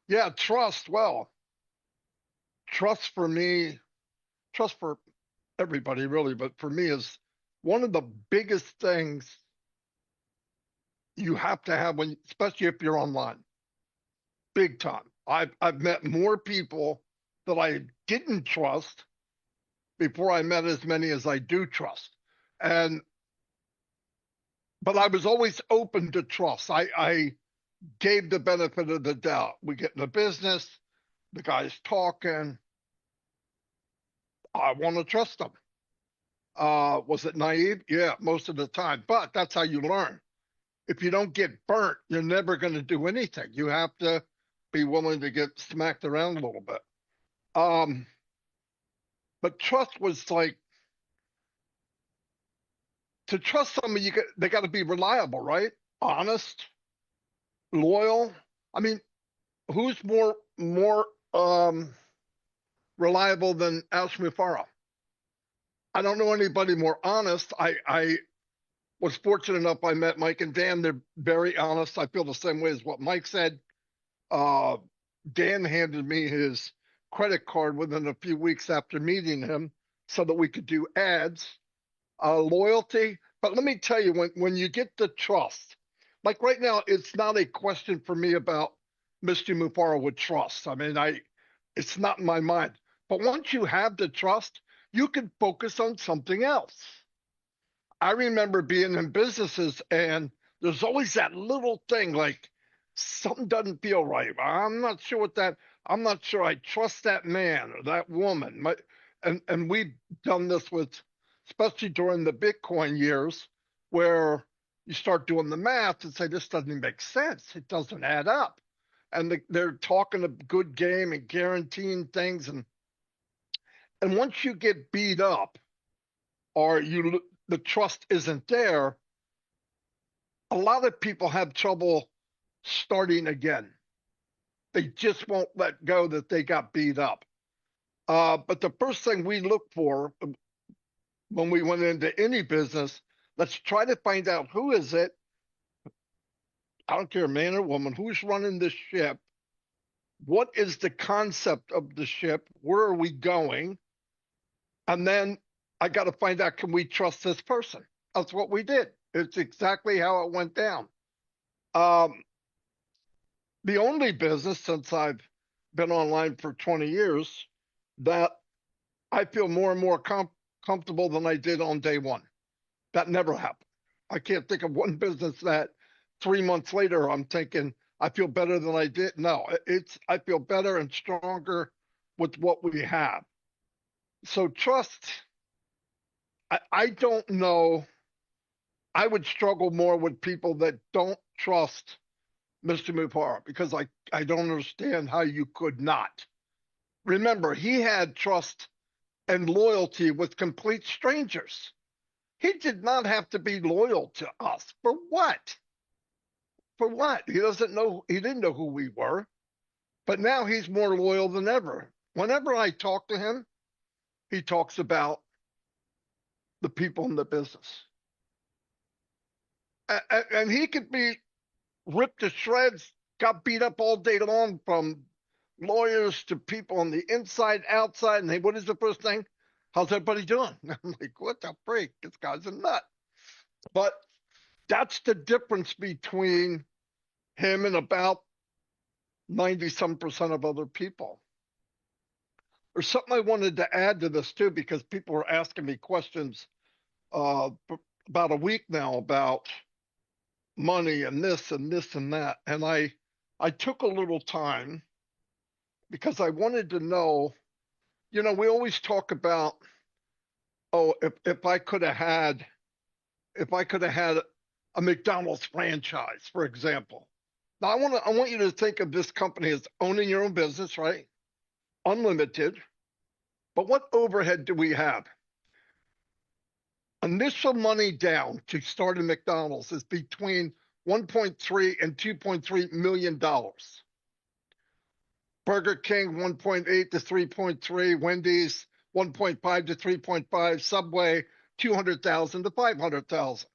Yeah, trust. Well, trust for me, trust for everybody really, but for me is one of the biggest things you have to have when, especially if you're online, big time. I've met more people that I didn't trust before I met as many as I do trust. And but I was always open to trust. I gave the benefit of the doubt. We get in the business, the guy's talking, I want to trust them. Was it naive? Yeah, most of the time. But that's how you learn. If you don't get burnt, you're never going to do anything. You have to be willing to get smacked around a little bit. Um, but trust was like to trust someone, they got to be reliable, right? Honest, loyal. I mean, who's more reliable than Al Mufara? I don't know anybody more honest. I was fortunate enough I met Mike and Dan. They're very honest. I feel the same way as what Mike said. Uh, Dan handed me his credit card within a few weeks after meeting him so that we could do ads, loyalty. But let me tell you, when you get the trust, like right now, it's not a question for me about Mr. Mufara with trust. I mean, it's not in my mind. But once you have the trust, you can focus on something else. I remember being in businesses and there's always that little thing like something doesn't feel right. I'm not sure what that, I'm not sure I trust that man or that woman. And we've done this with, especially during the Bitcoin years, where you start doing the math and say, this doesn't make sense. It doesn't add up. And they're talking a good game and guaranteeing things. And once you get beat up or the trust isn't there, a lot of people have trouble starting again. They just won't let go that they got beat up. But the first thing we look for when we went into any business, let's try to find out who is it. I don't care, man or woman, who's running this ship. What is the concept of the ship? Where are we going? And then I got to find out, can we trust this person? That's what we did. It's exactly how it went down. Um, the only business since I've been online for 20 years that I feel more and more comfortable than I did on day one. That never happened. I can't think of one business that 3 months later I'm thinking I feel better than I did. No, I feel better and stronger with what we have. So trust, I don't know. I would struggle more with people that don't trust Mr. Mupara because I don't understand how you could not. Remember, he had trust and loyalty with complete strangers. He did not have to be loyal to us. For what? For what? He doesn't know, he didn't know who we were, but now he's more loyal than ever. Whenever I talk to him, he talks about the people in the business. And he could be ripped to shreds, got beat up all day long from lawyers to people on the inside, outside. And hey, what is the first thing? How's everybody doing? I'm like, what the freak? This guy's a nut. But that's the difference between him and about 90 some percent of other people. There's something I wanted to add to this too, because people were asking me questions uh, about a week now about money and this and this and that. And I took a little time because I wanted to know, we always talk about, oh, if I could have had, if I could have had a McDonald's franchise, for example. Now I want you to think of this company as owning your own business, right? Unlimited. But what overhead do we have? Initial money down to start a McDonald's is between 1.3 and 2.3 million dollars. Burger King 1.8 to 3.3, Wendy's 1.5 to 3.5, Subway 200,000 to 500,000.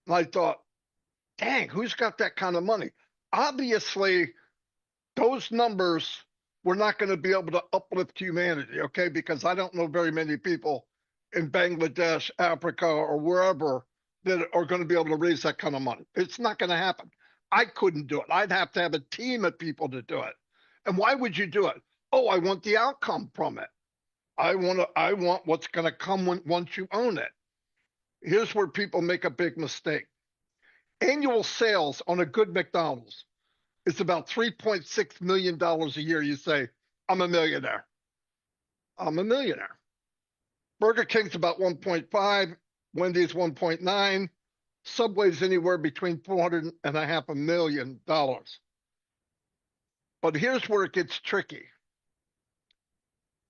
And I thought, dang, who's got that kind of money? Obviously, those numbers were not going to be able to uplift humanity, okay? Because I don't know very many people in Bangladesh, Africa, or wherever that are going to be able to raise that kind of money. It's not going to happen. I couldn't do it. I'd have to have a team of people to do it. And why would you do it? Oh, I want the outcome from it. I want what's going to come once you own it. Here's where people make a big mistake. Annual sales on a good McDonald's is about $3.6 million a year. You say, I'm a millionaire. I'm a millionaire. Burger King's about 1.5, Wendy's 1.9, Subway's anywhere between 400 and a half $1 million. But here's where it gets tricky.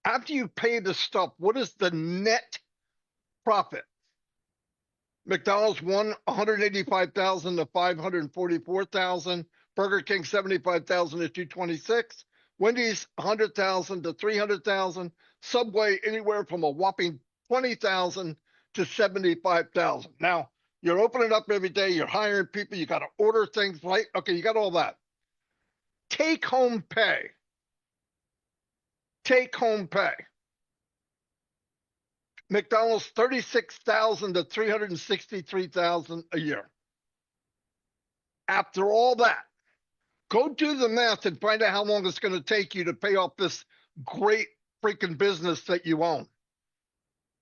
After you pay the stuff, what is the net profit? McDonald's won 185,000 to 544,000. Burger King 75,000 to 226. Wendy's 100,000 to 300,000. Subway anywhere from a whopping 20,000 to 75,000. Now you're opening up every day. You're hiring people. You got to order things, right? Okay, you got all that. Take home pay. Take home pay. McDonald's 36,000 to 363,000 a year. After all that, go do the math and find out how long it's going to take you to pay off this great freaking business that you own.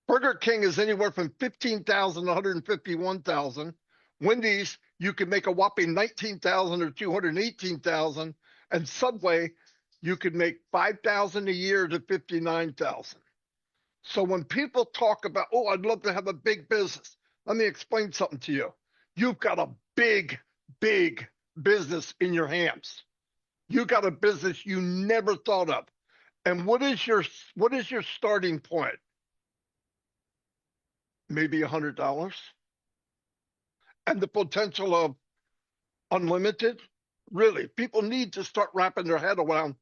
Burger King is anywhere from 15,000 to 151,000. Wendy's, you can make a whopping 19,000 or 218,000, and Subway, you could make 5,000 a year to 59,000. So when people talk about, oh, I'd love to have a big business, let me explain something to you. You've got a big, big business in your hands. You got a business you never thought of. And what is your starting point? Maybe $100. And the potential of unlimited? Really, people need to start wrapping their head around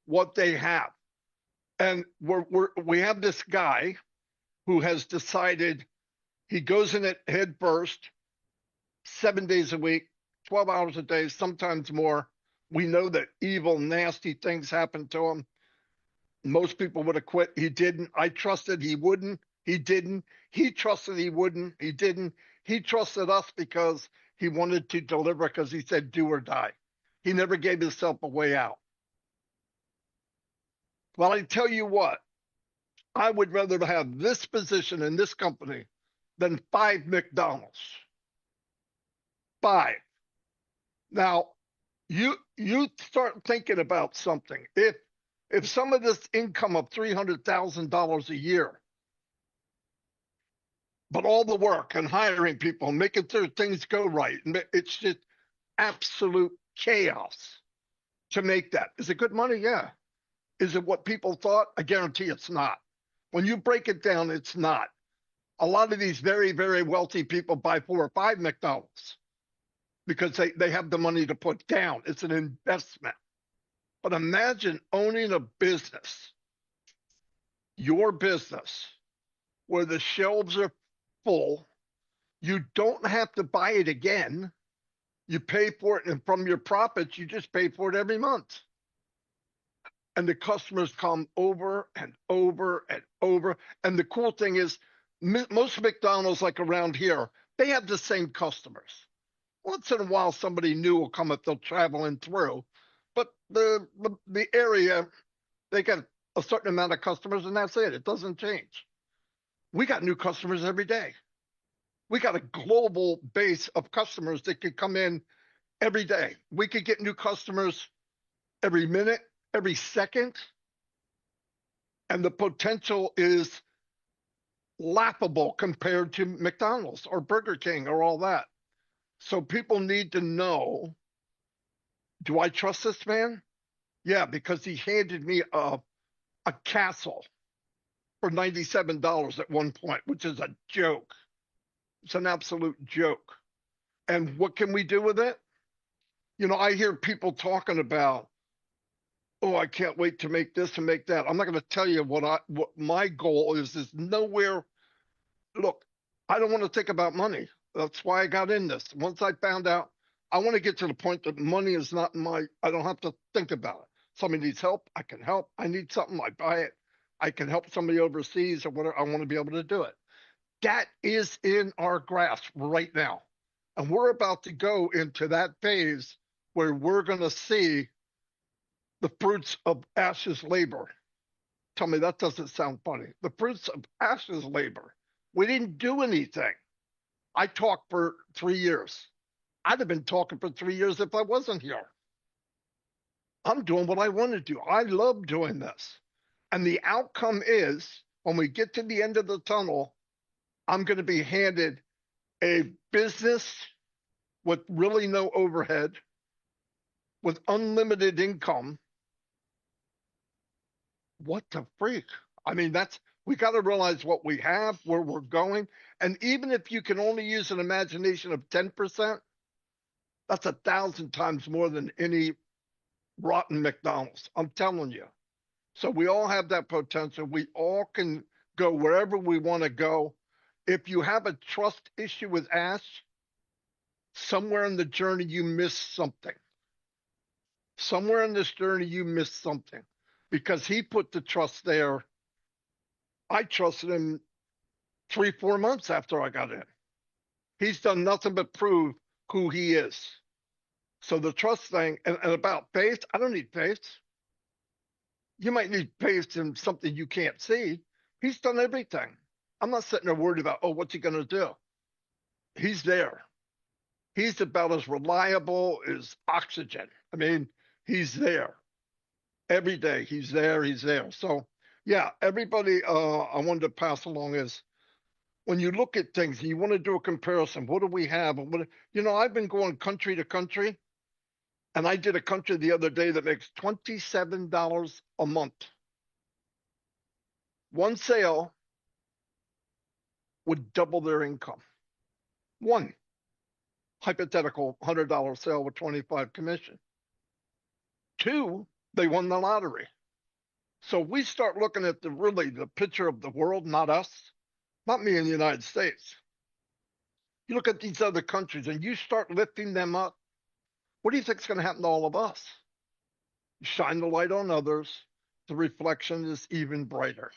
what they have. And we have this guy who has decided he goes in it head first, 7 days a week, 12 hours a day, sometimes more. We know that evil, nasty things happen to him. Most people would have quit. He didn't. I trusted he wouldn't. He didn't. He trusted he wouldn't. He didn't. He trusted us because he wanted to deliver, because he said, do or die. He never gave himself a way out. Well, I tell you what, I would rather have this position in this company than 5 McDonald's. 5. Now, you start thinking about something. If some of this income of $300,000 a year, but all the work and hiring people and making sure things go right, and it's just absolute chaos to make that. Is it good money? Yeah. Is it what people thought? I guarantee it's not. When you break it down, it's not. A lot of these very, very wealthy people buy 4 or 5 McDonald's because they have the money to put down. It's an investment. But imagine owning a business, your business, where the shelves are full. You don't have to buy it again. You pay for it, and from your profits, you just pay for it every month. And the customers come over and over and over. And the cool thing is, most McDonald's, like around here, they have the same customers. Once in a while, somebody new will come if they're traveling through. But the area, they get a certain amount of customers, and that's it. It doesn't change. We got new customers every day. We got a global base of customers that could come in every day. We could get new customers every minute, every second. And the potential is laughable compared to McDonald's or Burger King or all that. So people need to know, do I trust this man? Yeah, because he handed me a castle for $97 at one point, which is a joke. It's an absolute joke. And what can we do with it? You know, I hear people talking about, oh, I can't wait to make this and make that. I'm not going to tell you what my goal is nowhere. Look, I don't want to think about money. That's why I got in this. Once I found out, I want to get to the point that money is not I don't have to think about it. Somebody needs help, I can help. I need something, I buy it. I can help somebody overseas or whatever. I want to be able to do it. That is in our grasp right now. And we're about to go into that phase where we're going to see the fruits of Ash's labor. Tell me that doesn't sound funny. The fruits of Ash's labor. We didn't do anything. I talked for 3 years. I'd have been talking for 3 years if I wasn't here. I'm doing what I want to do. I love doing this. And the outcome is when we get to the end of the tunnel, I'm going to be handed a business with really no overhead, with unlimited income. What the freak? I mean, we got to realize what we have, where we're going. And even if you can only use an imagination of 10%, that's 1,000 times more than any rotten McDonald's. I'm telling you. So we all have that potential. We all can go wherever we want to go. If you have a trust issue with Ash, somewhere in the journey you missed something. Somewhere in this journey you missed something because he put the trust there. I trusted him 3-4 months after I got in. He's done nothing but prove who he is. So the trust thing and about faith, I don't need faith. You might need faith in something you can't see. He's done everything. I'm not sitting there worried about, oh, what's he going to do? He's there. He's about as reliable as oxygen. I mean, he's there. Every day, he's there, he's there. So, yeah, everybody I wanted to pass along is when you look at things and you want to do a comparison, what do we have? And I've been going country to country, and I did a country the other day that makes $27 a month. One sale would double their income. One hypothetical $100 sale with 25 commission. Two, they won the lottery. So we start looking at the picture of the world, not us, not me in the United States. You look at these other countries and you start lifting them up. What do you think is going to happen to all of us? You shine the light on others, the reflection is even brighter.